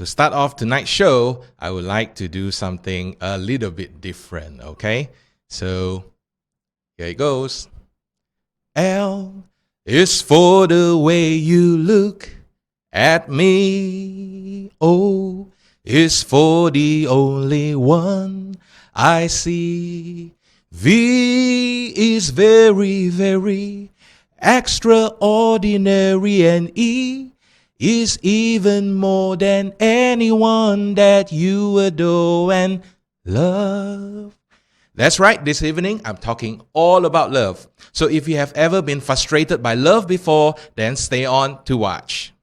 to start off tonight's show, I would like to do something a little bit different, okay? So here it goes. L is for the way you look at me. O is for the only one I see. V is very, very extraordinary, and E is even more than anyone that you adore and love. That's right, this evening I'm talking all about love. So if you have ever been frustrated by love before, then stay on to watch.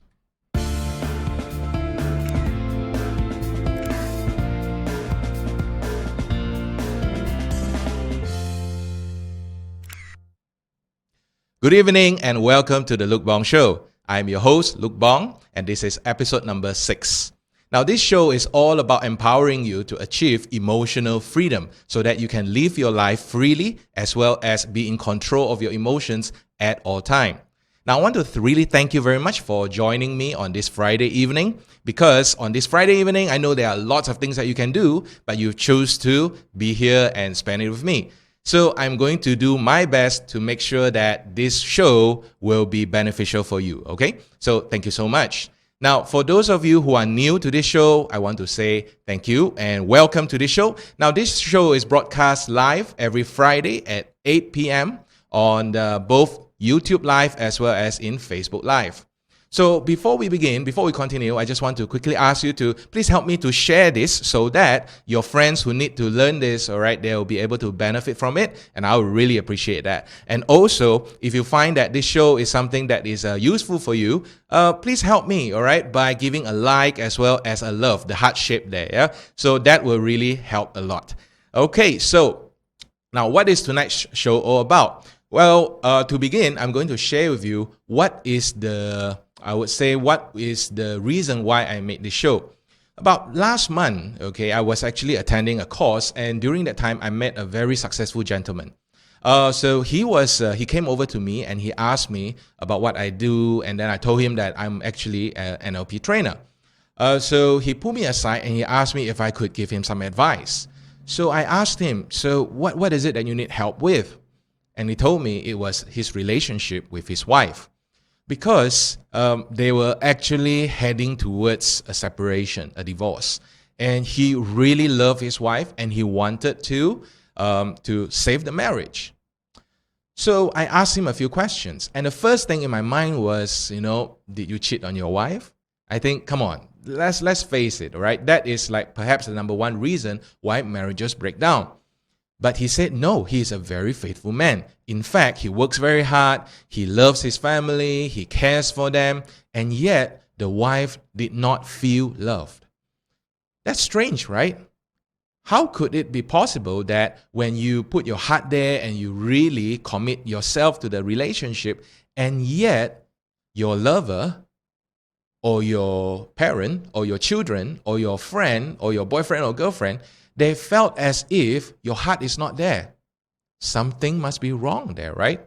Good evening and welcome to the Luke Bong Show. I'm your host, Luke Bong, and this is episode number 6. Now, this show is all about empowering you to achieve emotional freedom so that you can live your life freely as well as be in control of your emotions at all time. Now, I want to really thank you very much for joining me on this Friday evening, because on this Friday evening, I know there are lots of things that you can do, but you choose to be here and spend it with me. So I'm going to do my best to make sure that this show will be beneficial for you, okay? So thank you so much. Now, for those of you who are new to this show, I want to say thank you and welcome to this show. Now, this show is broadcast live every Friday at 8 p.m. on both YouTube Live as well as in Facebook Live. So before we continue, I just want to quickly ask you to please help me to share this so that your friends who need to learn this, all right, they'll be able to benefit from it, and I would really appreciate that. And also, if you find that this show is something that is useful for you, please help me, all right, by giving a like as well as a love, the heart shape there, yeah? So that will really help a lot. Okay, so now what is tonight's show all about? Well, to begin, I'm going to share with you what is the reason why I made this show. About last month, okay, I was actually attending a course, and during that time, I met a very successful gentleman. So he came over to me and he asked me about what I do, and then I told him that I'm actually an NLP trainer. So he pulled me aside and he asked me if I could give him some advice. So I asked him, so what is it that you need help with? And he told me it was his relationship with his wife, because they were actually heading towards a separation, a divorce. And he really loved his wife and he wanted to save the marriage. So I asked him a few questions. And the first thing in my mind was, did you cheat on your wife? I think, come on, let's face it, all right? That is like perhaps the number one reason why marriages break down. But he said, no, he is a very faithful man. In fact, he works very hard, he loves his family, he cares for them, and yet the wife did not feel loved. That's strange, right? How could it be possible that when you put your heart there and you really commit yourself to the relationship, and yet your lover or your parent or your children or your friend or your boyfriend or girlfriend, they felt as if your heart is not there? Something must be wrong there, right?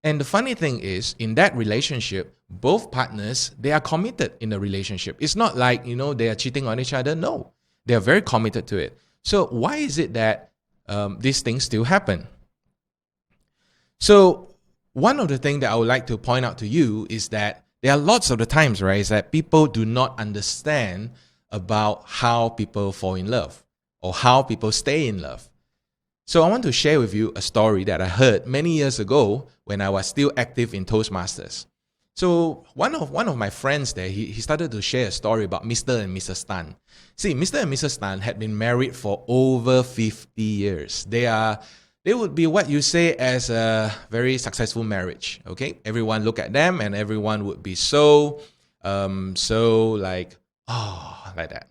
And the funny thing is, in that relationship, both partners, they are committed in the relationship. It's not like, they are cheating on each other. No, they are very committed to it. So why is it that these things still happen? So one of the things that I would like to point out to you is that there are lots of the times, right, is that people do not understand about how people fall in love or how people stay in love. So I want to share with you a story that I heard many years ago when I was still active in Toastmasters. So one of my friends there, he started to share a story about Mr. and Mrs. Tan. See, Mr. and Mrs. Tan had been married for over 50 years. They would be what you say as a very successful marriage, okay? Everyone look at them and everyone would be so like that.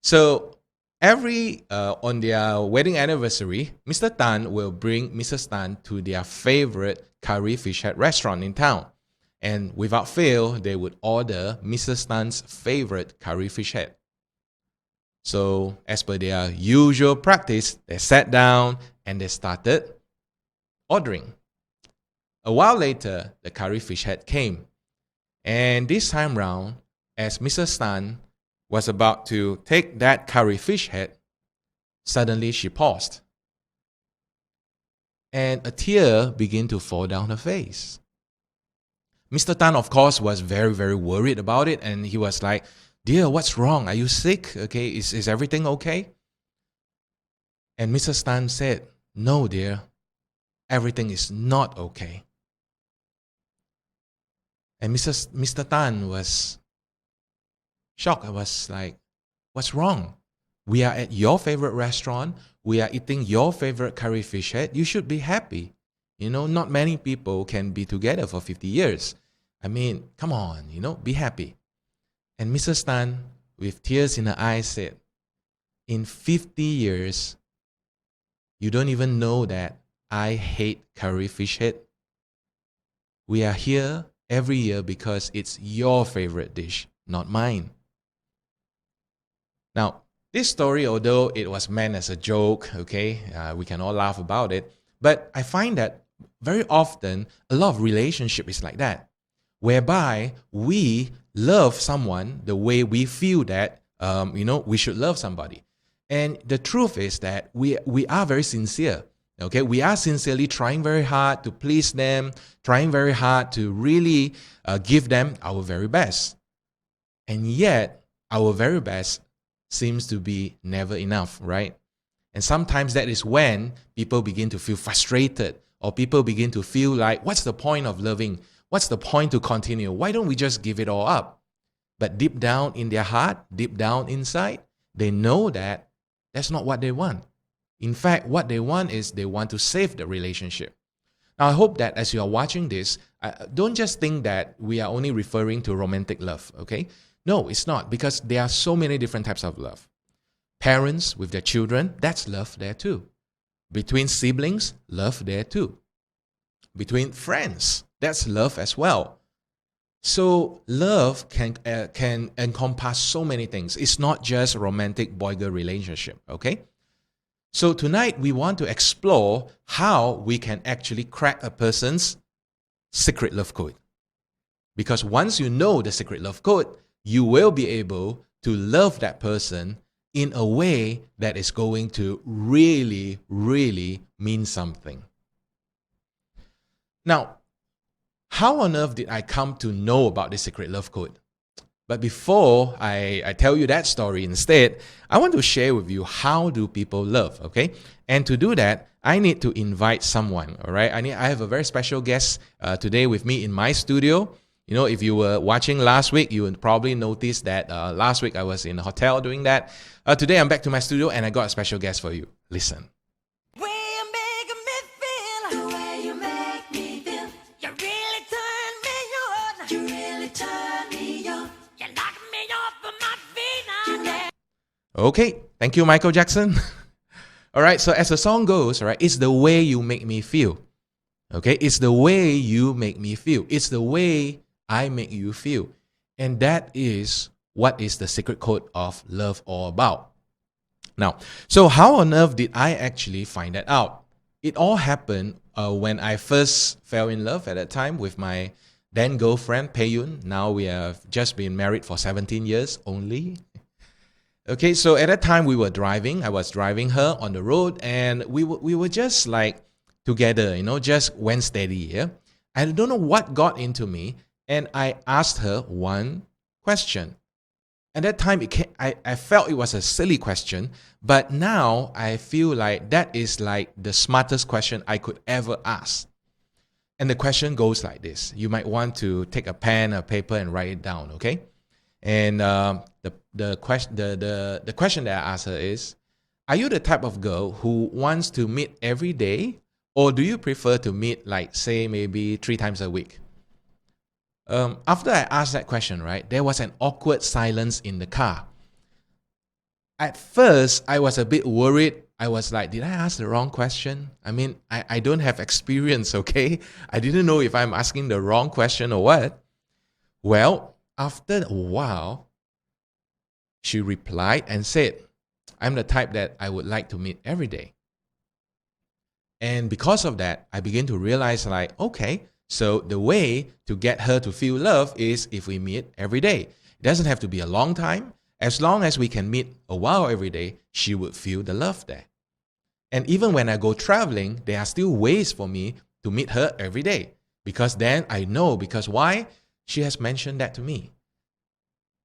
So on their wedding anniversary, Mr. Tan will bring Mrs. Tan to their favorite curry fish head restaurant in town. And without fail, they would order Mrs. Tan's favorite curry fish head. So as per their usual practice, they sat down and they started ordering. A while later, the curry fish head came. And this time round, as Mrs. Tan was about to take that curry fish head, suddenly she paused. And a tear began to fall down her face. Mr. Tan, of course, was very, very worried about it. And he was like, "Dear, what's wrong? Are you sick? Okay, is everything okay?" And Mrs. Tan said, "No, dear, everything is not okay." And Mr. Tan was shocked. I was like, "What's wrong? We are at your favorite restaurant. We are eating your favorite curry fish head. You should be happy. Not many people can be together for 50 years. I mean, come on, be happy." And Mrs. Tan, with tears in her eyes, said, "In 50 years, you don't even know that I hate curry fish head. We are here every year because it's your favorite dish, not mine." Now, this story, although it was meant as a joke, okay, we can all laugh about it, but I find that very often a lot of relationship is like that, whereby we love someone the way we feel that we should love somebody. And the truth is that we are very sincere. Okay, we are sincerely trying very hard to please them, trying very hard to really give them our very best. And yet, our very best seems to be never enough, right? And sometimes that is when people begin to feel frustrated, or people begin to feel like, what's the point of loving? What's the point to continue? Why don't we just give it all up? But deep down in their heart, deep down inside, they know that that's not what they want. In fact, what they want is they want to save the relationship. Now, I hope that as you are watching this, don't just think that we are only referring to romantic love, okay? No, it's not, because there are so many different types of love. Parents with their children, that's love there too. Between siblings, love there too. Between friends, that's love as well. So love can encompass so many things. It's not just a romantic boy-girl relationship, okay? So tonight we want to explore how we can actually crack a person's secret love code. Because once you know the secret love code, you will be able to love that person in a way that is going to really, really mean something. Now, how on earth did I come to know about the secret love code? But before I tell you that story instead, I want to share with you how do people love, okay? And to do that, I need to invite someone, all right? I have a very special guest today with me in my studio. If you were watching last week, you would probably notice that last week I was in a hotel doing that. Today I'm back to my studio and I got a special guest for you. Listen. Okay, thank you, Michael Jackson. All right, so as the song goes, all right, it's the way you make me feel. Okay, it's the way you make me feel. It's the way I make you feel. And that is what is the secret code of love all about. Now, so how on earth did I actually find that out? It all happened when I first fell in love at that time with my then girlfriend, Pei-Yun. Now we have just been married for 17 years only. Okay, so at that time we were driving. I was driving her on the road, and we were just like together, just went steady. Yeah, I don't know what got into me, and I asked her one question. At that time, I felt it was a silly question, but now I feel like that is like the smartest question I could ever ask. And the question goes like this. You might want to take a pen, a paper, and write it down. Okay. And the question that I asked her is, are you the type of girl who wants to meet every day, or do you prefer to meet, like, say, maybe 3 times a week? After I asked that question, right, there was an awkward silence in the car. At first, I was a bit worried. I was like, did I ask the wrong question? I mean, I don't have experience, okay? I didn't know if I'm asking the wrong question or what. Well, after a while, she replied and said, I'm the type that I would like to meet every day. And because of that, I began to realize, like, okay, so the way to get her to feel love is if we meet every day. It doesn't have to be a long time. As long as we can meet a while every day, she would feel the love there. And even when I go traveling, there are still ways for me to meet her every day. Because then I know, because why? She has mentioned that to me.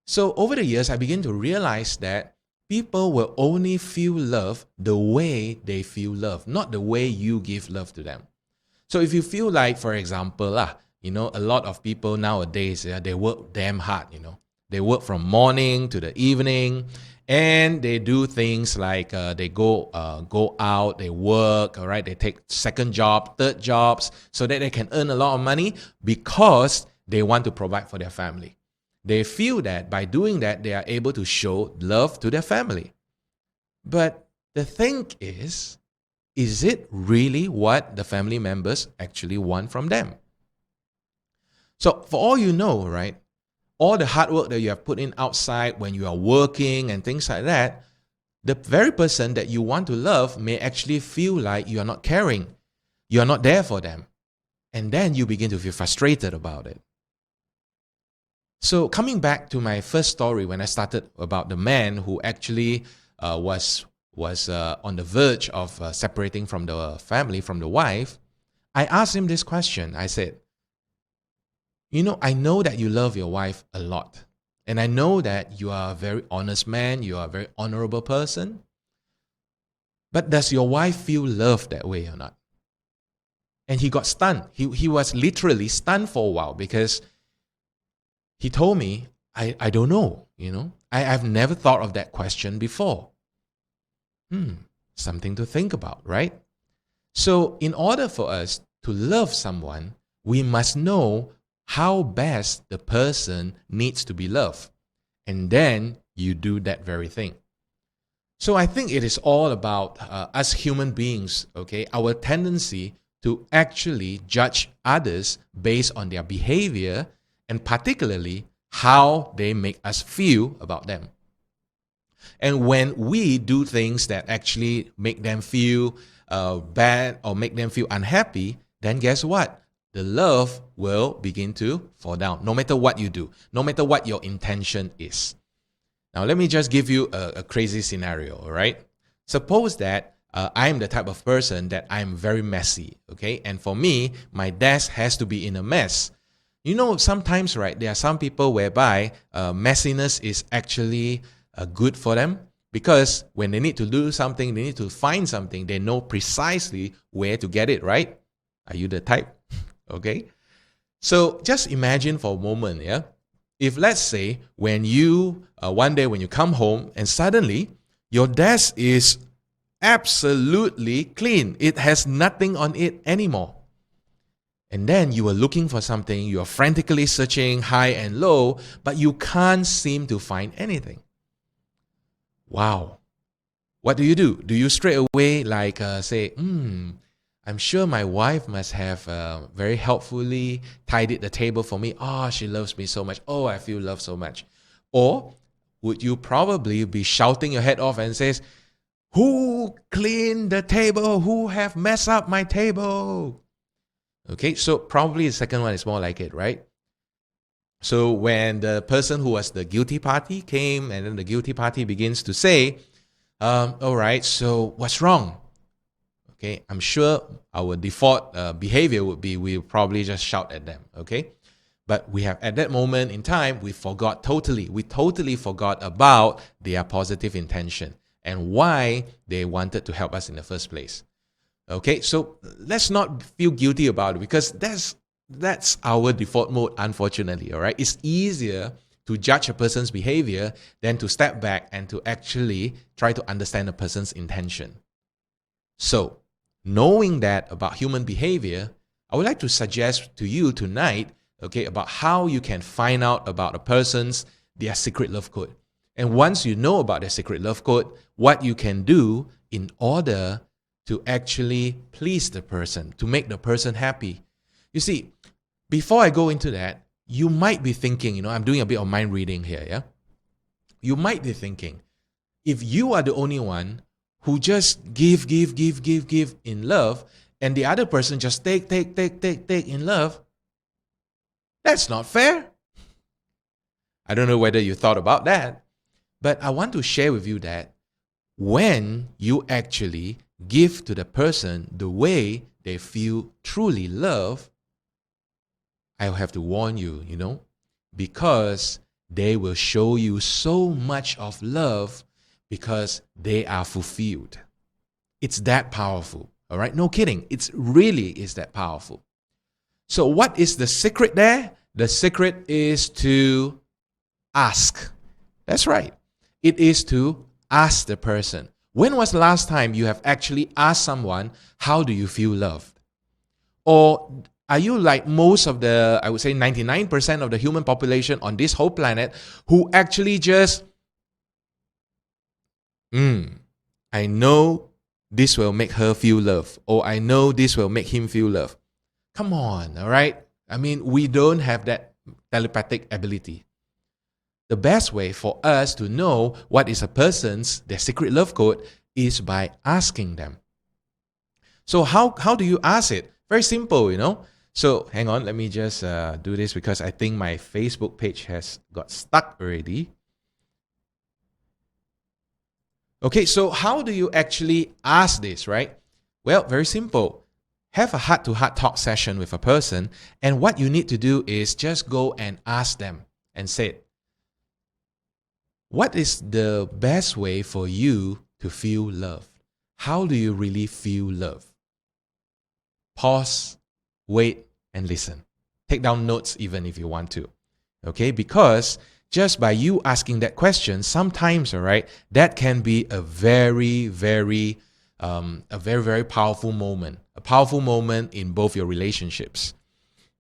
So over the years, I begin to realize that people will only feel love the way they feel love, not the way you give love to them. So if you feel like, for example, a lot of people nowadays, they work damn hard, They work from morning to the evening, and they do things like they go out, they work, all right? They take second job, third jobs, so that they can earn a lot of money because they want to provide for their family. They feel that by doing that, they are able to show love to their family. But the thing is it really what the family members actually want from them? So for all you know, right, all the hard work that you have put in outside when you are working and things like that, the very person that you want to love may actually feel like you are not caring. You are not there for them. And then you begin to feel frustrated about it. So coming back to my first story when I started about the man who actually was on the verge of separating from the family, from the wife, I asked him this question. I said, I know that you love your wife a lot. And I know that you are a very honest man. You are a very honorable person. But does your wife feel loved that way or not? And he got stunned. He was literally stunned for a while because he told me, I don't know, I've never thought of that question before. Something to think about, right? So in order for us to love someone, we must know how best the person needs to be loved. And then you do that very thing. So I think it is all about us human beings, okay? Our tendency to actually judge others based on their behavior and particularly how they make us feel about them. And when we do things that actually make them feel bad or make them feel unhappy, then guess what? The love will begin to fall down, no matter what you do, no matter what your intention is. Now, let me just give you a crazy scenario, all right? Suppose that I'm the type of person that I'm very messy, okay? And for me, my desk has to be in a mess. Sometimes, right, there are some people whereby messiness is actually good for them because when they need to do something, they need to find something, they know precisely where to get it, right? Are you the type? Okay. So just imagine for a moment, yeah? If let's say when you, one day when you come home and suddenly your desk is absolutely clean. It has nothing on it anymore. And then you are looking for something, you are frantically searching high and low, but you can't seem to find anything. Wow. What do? Do you straight away say, I'm sure my wife must have very helpfully tidied the table for me. Oh, she loves me so much. Oh, I feel loved so much. Or would you probably be shouting your head off and says, who cleaned the table? Who have messed up my table? Okay, so probably the second one is more like it, right? So when the person who was the guilty party came and then the guilty party begins to say, all right, so what's wrong? Okay, I'm sure our default behavior would be we'll probably just shout at them, okay? But we have, at that moment in time, we totally forgot about their positive intention and why they wanted to help us in the first place. Okay, so let's not feel guilty about it because that's our default mode, unfortunately, all right? It's easier to judge a person's behavior than to step back and to actually try to understand a person's intention. So, knowing that about human behavior, I would like to suggest to you tonight, okay, about how you can find out about a person's, their secret love code. And once you know about their secret love code, what you can do in order to actually please the person, to make the person happy. You see, before I go into that, you might be thinking, I'm doing a bit of mind reading here, yeah? You might be thinking, if you are the only one who just give in love, and the other person just take in love, that's not fair. I don't know whether you thought about that, but I want to share with you that when you actually give to the person the way they feel truly loved, I'll have to warn you, because they will show you so much of love because they are fulfilled. It's that powerful, all right? No kidding. It's really is that powerful. So what is the secret there? The secret is to ask. That's right. It is to ask the person. When was the last time you have actually asked someone, how do you feel loved? Or are you like most of the, I would say 99% of the human population on this whole planet who actually just, I know this will make her feel loved, or I know this will make him feel loved. Come on, all right? I mean, we don't have that telepathic ability. The best way for us to know what is a person's, their secret love code, is by asking them. So how do you ask it? Very simple, So hang on, let me just do this because I think my Facebook page has got stuck already. Okay, so how do you actually ask this, right? Well, very simple. Have a heart-to-heart talk session with a person, and what you need to do is just go and ask them and say, what is the best way for you to feel loved? How do you really feel love? Pause, wait, and listen. Take down notes even if you want to. Okay, because just by you asking that question, sometimes, all right, that can be a very, very powerful moment. A powerful moment in both your relationships.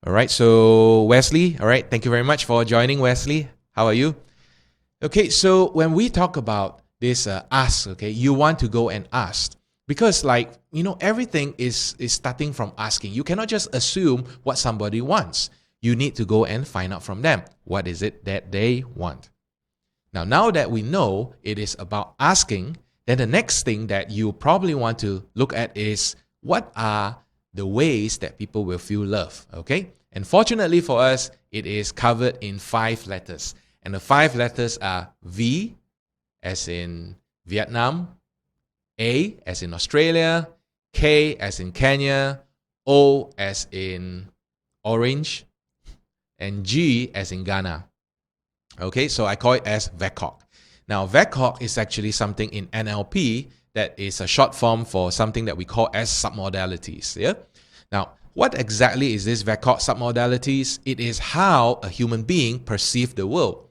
All right, so Wesley, all right, thank you very much for joining, Wesley. How are you? Okay, so when we talk about this ask, okay, you want to go and ask. Because everything is starting from asking. You cannot just assume what somebody wants. You need to go and find out from them. What is it that they want? Now that we know it is about asking, then the next thing that you probably want to look at is what are the ways that people will feel love, okay? And fortunately for us, it is covered in 5 letters. And the 5 letters are V, as in Vietnam, A, as in Australia, K, as in Kenya, O, as in orange, and G, as in Ghana. Okay, so I call it as VECOG. Now, VECOG is actually something in NLP that is a short form for something that we call as submodalities. Yeah. Now, what exactly is this VECOG submodalities? It is how a human being perceives the world.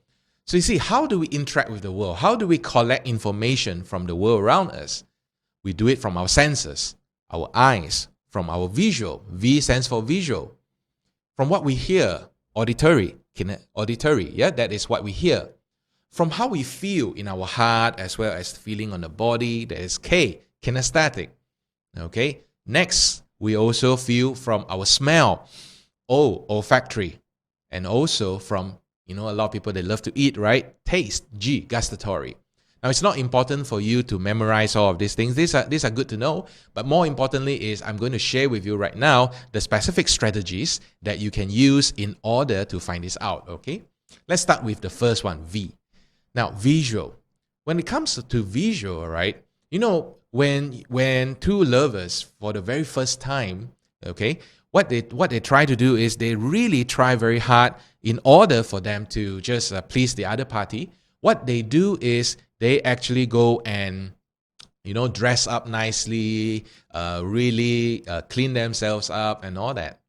So you see, how do we interact with the world? How do we collect information from the world around us? We do it from our senses, our eyes, from our visual. V stands for visual. From what we hear, auditory, yeah, that is what we hear. From how we feel in our heart as well as feeling on the body, that is K, kinesthetic. Okay. Next, we also feel from our smell, O, olfactory, and also from, a lot of people, they love to eat, right? Taste, G, gustatory. Now, it's not important for you to memorize all of these things. These are good to know, but more importantly is I'm going to share with you right now the specific strategies that you can use in order to find this out, okay? Let's start with the first one, V. Now, visual. When it comes to visual, right, when two lovers for the very first time, okay, what they try to do is they really try very hard in order for them to just please the other party. What they do is they actually go and, dress up nicely, really clean themselves up and all that.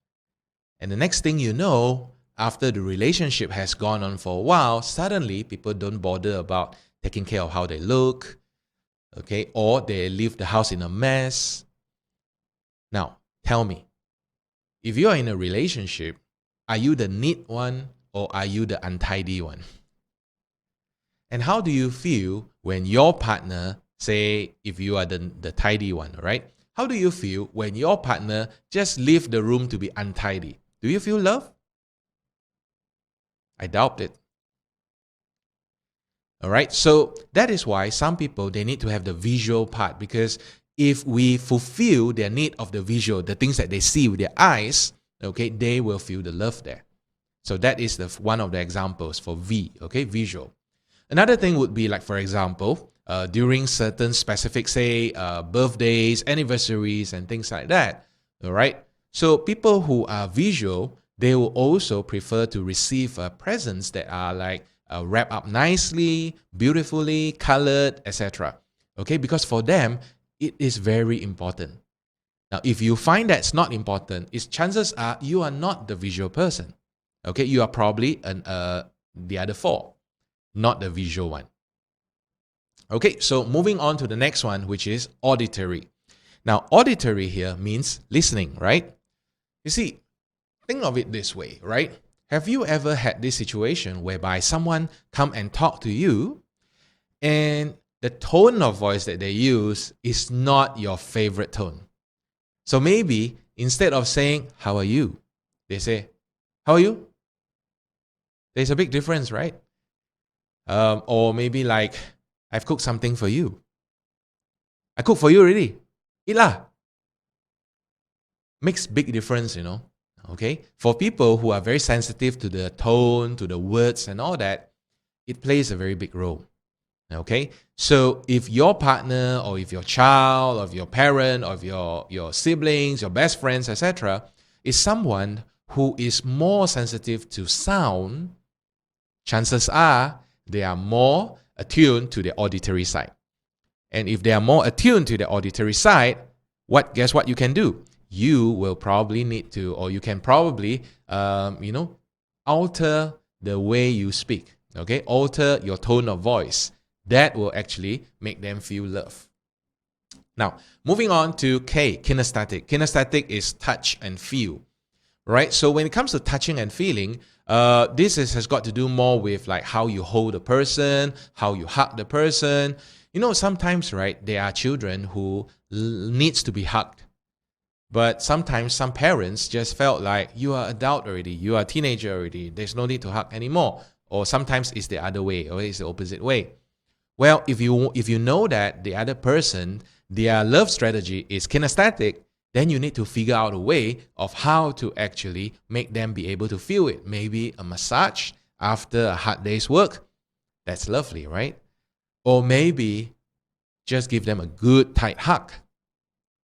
And the next thing you know, after the relationship has gone on for a while, suddenly people don't bother about taking care of how they look, okay, or they leave the house in a mess. Now, tell me, if you're in a relationship, are you the neat one or are you the untidy one? And how do you feel when your partner, say, if you are the tidy one, right? How do you feel when your partner just leave the room to be untidy? Do you feel love? I doubt it. All right, so that is why some people, they need to have the visual part, because if we fulfill their need of the visual, the things that they see with their eyes, okay, they will feel the love there. So that is one of the examples for V, okay, visual. Another thing would be like, for example, during certain specific, say, birthdays, anniversaries, and things like that, all right? So people who are visual, they will also prefer to receive presents that are like wrapped up nicely, beautifully, colored, etc. Okay, because for them, it is very important. Now, if you find that's not important, chances are you are not the visual person. Okay, you are probably the other four, not the visual one. Okay, so moving on to the next one, which is auditory. Now, auditory here means listening, right? You see, think of it this way, right? Have you ever had this situation whereby someone come and talk to you and the tone of voice that they use is not your favorite tone? So maybe instead of saying, "How are you?" they say, "How are you?" There's a big difference, right? Or maybe like, "I've cooked something for you." "I cooked for you already. Eat lah." Makes big difference, you know. Okay? For people who are very sensitive to the tone, to the words and all that, it plays a very big role. Okay? So if your partner or if your child or if your parent or if your siblings, your best friends, etc., is someone who is more sensitive to sound, chances are they are more attuned to the auditory side. And if they are more attuned to the auditory side, guess what you can do? You will probably need to, or you can probably, alter the way you speak. Okay, alter your tone of voice. That will actually make them feel love. Now, moving on to K, kinesthetic. Kinesthetic is touch and feel, right? So when it comes to touching and feeling, this has got to do more with like how you hold a person, how you hug the person. You know, sometimes, right, there are children who needs to be hugged. But sometimes some parents just felt like you are adult already, you are a teenager already, there's no need to hug anymore. Or sometimes it's the other way, or it's the opposite way. Well, if you know that the other person, their love strategy is kinesthetic, then you need to figure out a way of how to actually make them be able to feel it. Maybe a massage after a hard day's work. That's lovely, right? Or maybe just give them a good tight hug.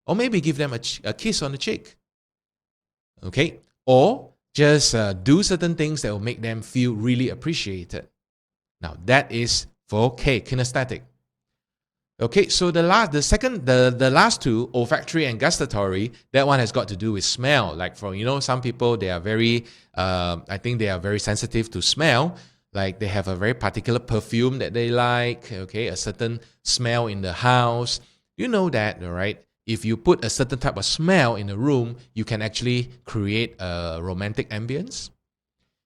Or maybe give them a kiss on the cheek. Okay? Or just do certain things that will make them feel really appreciated. Now, that is for K, kinesthetic. Okay, so the last two, olfactory and gustatory, that one has got to do with smell. Like some people, they are very, I think they are very sensitive to smell. Like they have a very particular perfume that they like, okay, a certain smell in the house. You know that, all right? If you put a certain type of smell in a room, you can actually create a romantic ambience,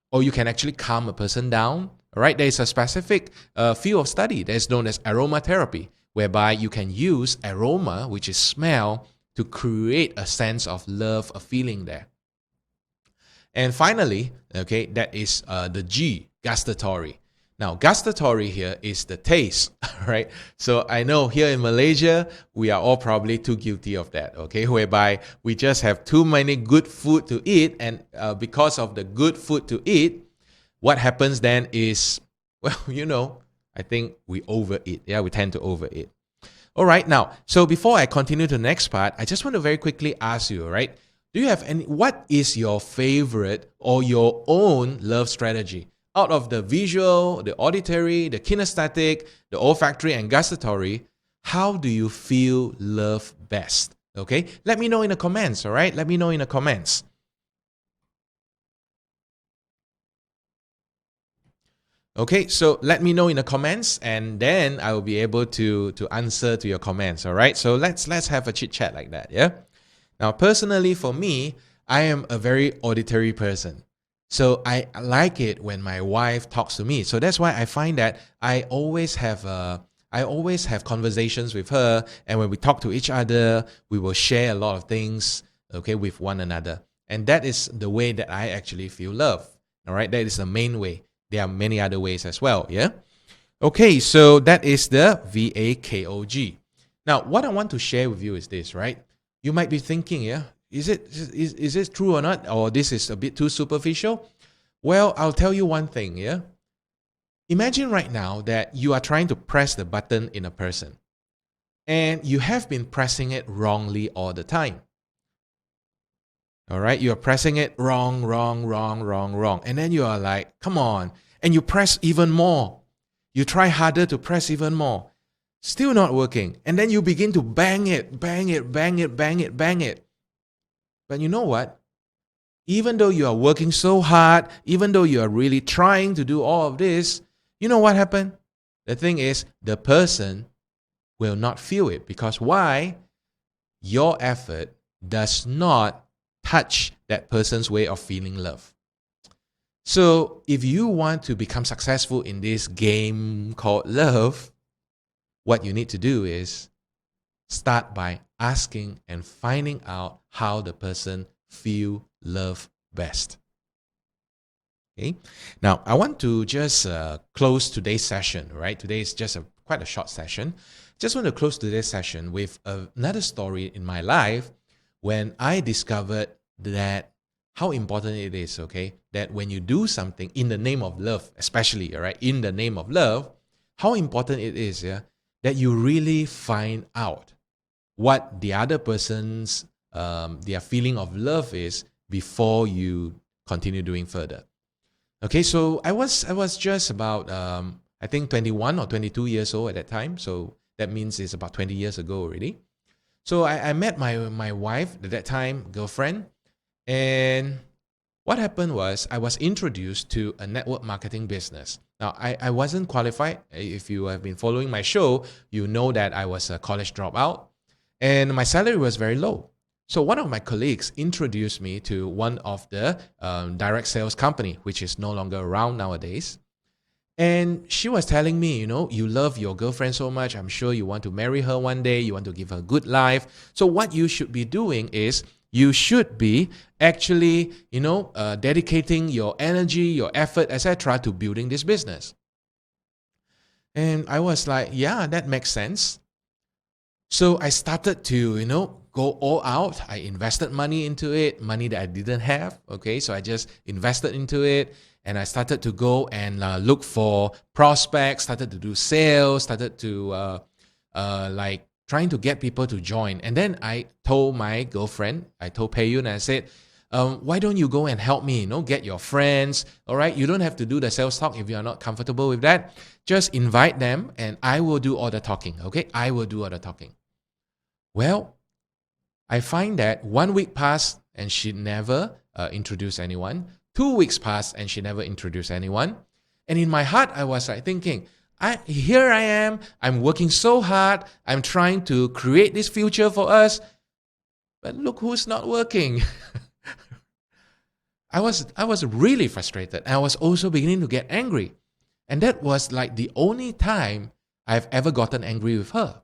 or you can actually calm a person down. All right, there is a specific field of study that is known as aromatherapy, whereby you can use aroma, which is smell, to create a sense of love, a feeling there. And finally, okay, that is the G, gustatory. Now, gustatory here is the taste, right? So I know here in Malaysia, we are all probably too guilty of that, okay? Whereby we just have too many good food to eat, and because of the good food to eat, what happens then is, well, I think we overeat. Yeah, we tend to overeat. All right, now, so before I continue to the next part, I just want to very quickly ask you, all right? Do you have what is your favorite or your own love strategy? Out of the visual, the auditory, the kinesthetic, the olfactory and gustatory, how do you feel love best? Okay, let me know in the comments, all right? Let me know in the comments. Okay, so let me know in the comments, and then I will be able to answer to your comments, all right? So let's have a chit chat like that, yeah? Now, personally for me, I am a very auditory person. So I like it when my wife talks to me. So that's why I find that I always have conversations with her, and when we talk to each other, we will share a lot of things, okay, with one another. And that is the way that I actually feel love. All right, that is the main way. There are many other ways as well, yeah? Okay, so that is the VAKOG. Now, what I want to share with you is this, right? You might be thinking, yeah, is it true or not? Or this is a bit too superficial? Well, I'll tell you one thing, yeah? Imagine right now that you are trying to press the button in a person and you have been pressing it wrongly all the time. All right, you're pressing it wrong, wrong, wrong, wrong, wrong. And then you are like, come on. And you press even more. You try harder to press even more. Still not working. And then you begin to bang it, bang it, bang it, bang it, bang it. But you know what? Even though you are working so hard, even though you are really trying to do all of this, you know what happened? The thing is, the person will not feel it. Because why? Your effort does not touch that person's way of feeling love. So if you want to become successful in this game called love, what you need to do is start by asking and finding out how the person feel love best. Okay. Now, I want to just close today's session, right? Today is just quite a short session. Just want to close today's session with another story in my life when I discovered that how important it is, okay, that when you do something in the name of love, especially, all right, in the name of love, how important it is, yeah, that you really find out what the other person's their feeling of love is before you continue doing further. Okay, so I was just about I think 21 or 22 years old at that time. So that means it's about 20 years ago already. So I met my wife at that time, girlfriend, and what happened was I was introduced to a network marketing business. Now, I wasn't qualified. If you have been following my show, you know that I was a college dropout and my salary was very low. So one of my colleagues introduced me to one of the direct sales company, which is no longer around nowadays. And she was telling me, you know, you love your girlfriend so much. I'm sure you want to marry her one day. You want to give her a good life. So what you should be doing is you should be actually, dedicating your energy, your effort, etc. to building this business. And I was like, yeah, that makes sense. So I started to, go all out. I invested money into it, money that I didn't have. Okay, so I just invested into it. And I started to go and look for prospects, started to do sales, started to trying to get people to join. And then I told my girlfriend, I told Pei Yun, and I said, why don't you go and help me, get your friends, all right? You don't have to do the sales talk if you are not comfortable with that. Just invite them and I will do all the talking, okay? I will do all the talking. Well, I find that 1 week passed and she never introduced anyone. 2 weeks passed and she never introduced anyone. And in my heart, I was like thinking, here I am, I'm working so hard, I'm trying to create this future for us, but look who's not working. I was really frustrated. I was also beginning to get angry. And that was like the only time I've ever gotten angry with her.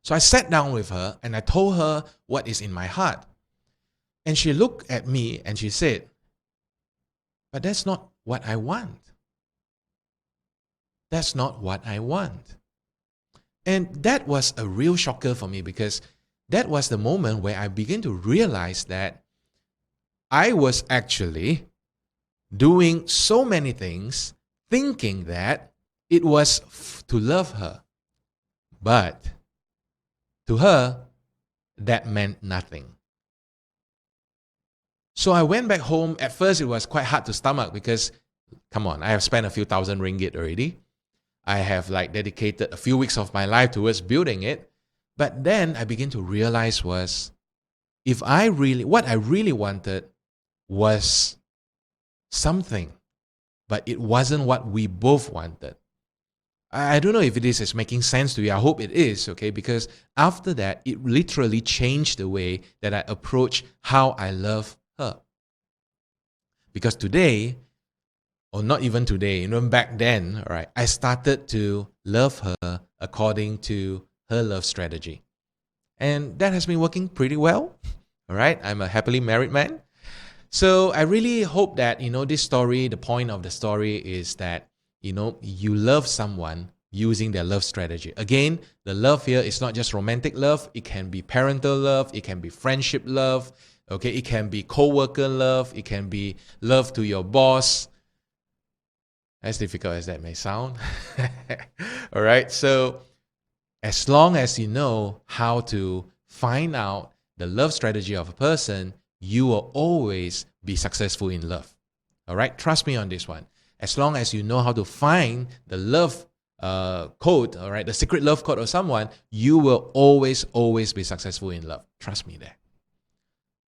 So I sat down with her and I told her what is in my heart. And she looked at me and she said, but that's not what I want. That's not what I want. And that was a real shocker for me because that was the moment where I began to realize that I was actually doing so many things thinking that it was to love her. But to her, that meant nothing. So I went back home. At first, it was quite hard to stomach because, come on, I have spent a few thousand ringgit already. I have dedicated a few weeks of my life towards building it. But then I began to realize was, what I really wanted was something, but it wasn't what we both wanted. I don't know if it is making sense to you. I hope it is, okay? Because after that, it literally changed the way that I approach how I love her. Because today, or not even today, back then, all right, I started to love her according to her love strategy. And that has been working pretty well, all right? I'm a happily married man. So I really hope that, this story, the point of the story is that, you love someone using their love strategy. Again, the love here is not just romantic love. It can be parental love. It can be friendship love. Okay, it can be co-worker love, it can be love to your boss. As difficult as that may sound. All right, so as long as you know how to find out the love strategy of a person, you will always be successful in love. All right, trust me on this one. As long as you know how to find the love code, all right, the secret love code of someone, you will always be successful in love. Trust me there.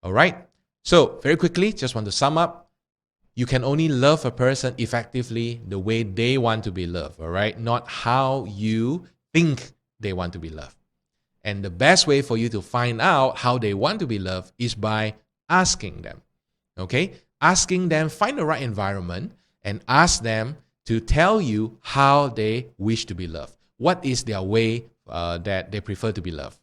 All right, so very quickly, just want to sum up. You can only love a person effectively the way they want to be loved, all right? Not how you think they want to be loved. And the best way for you to find out how they want to be loved is by asking them, okay? Asking them, find the right environment and ask them to tell you how they wish to be loved. What is their way that they prefer to be loved?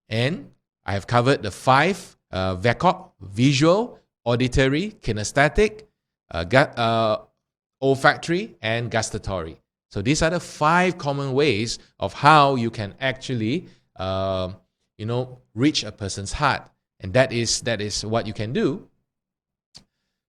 And I have covered the 5 VACOG: visual, auditory, kinesthetic, olfactory, and gustatory. So these are the 5 common ways of how you can actually, reach a person's heart, and that is what you can do.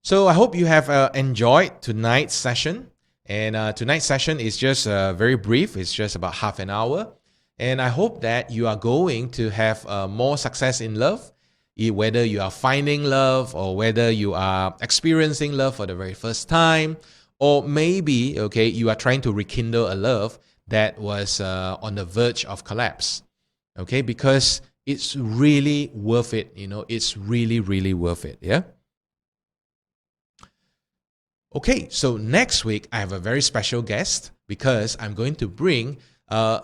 So I hope you have enjoyed tonight's session, and tonight's session is just very brief. It's just about half an hour, and I hope that you are going to have more success in love. Whether you are finding love or whether you are experiencing love for the very first time, or maybe, okay, you are trying to rekindle a love that was on the verge of collapse, okay, because it's really worth it, it's really, really worth it, yeah? Okay, so next week, I have a very special guest because I'm going to bring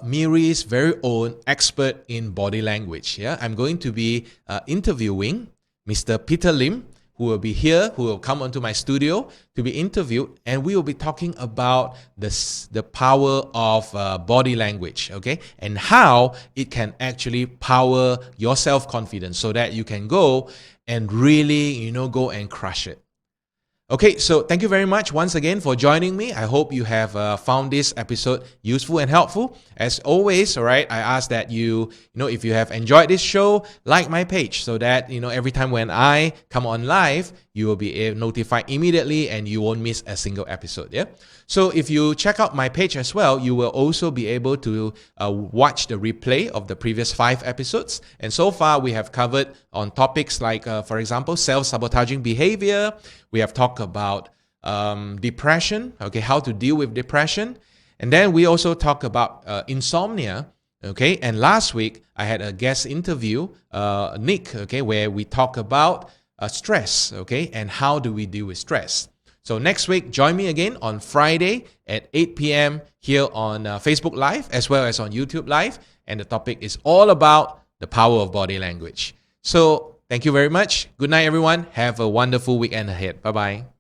Miri's very own expert in body language. Yeah, I'm going to be interviewing Mr. Peter Lim, who will be here, who will come onto my studio to be interviewed, and we will be talking about the power of body language, okay, and how it can actually power your self-confidence so that you can go and really, go and crush it. Okay, so thank you very much once again for joining me. I hope you have found this episode useful and helpful. As always, all right, I ask that you if you have enjoyed this show, like my page so that, every time when I come on live, you will be notified immediately and you won't miss a single episode, yeah? So if you check out my page as well, you will also be able to watch the replay of the previous 5 episodes. And so far, we have covered on topics like, for example, self-sabotaging behavior. We have talked about depression, okay, how to deal with depression. And then we also talk about insomnia, okay. And last week, I had a guest interview, Nick, okay, where we talk about stress, okay, and how do we deal with stress. So next week, join me again on Friday at 8 p.m. here on Facebook Live as well as on YouTube Live. And the topic is all about the power of body language. So thank you very much. Good night, everyone. Have a wonderful weekend ahead. Bye-bye.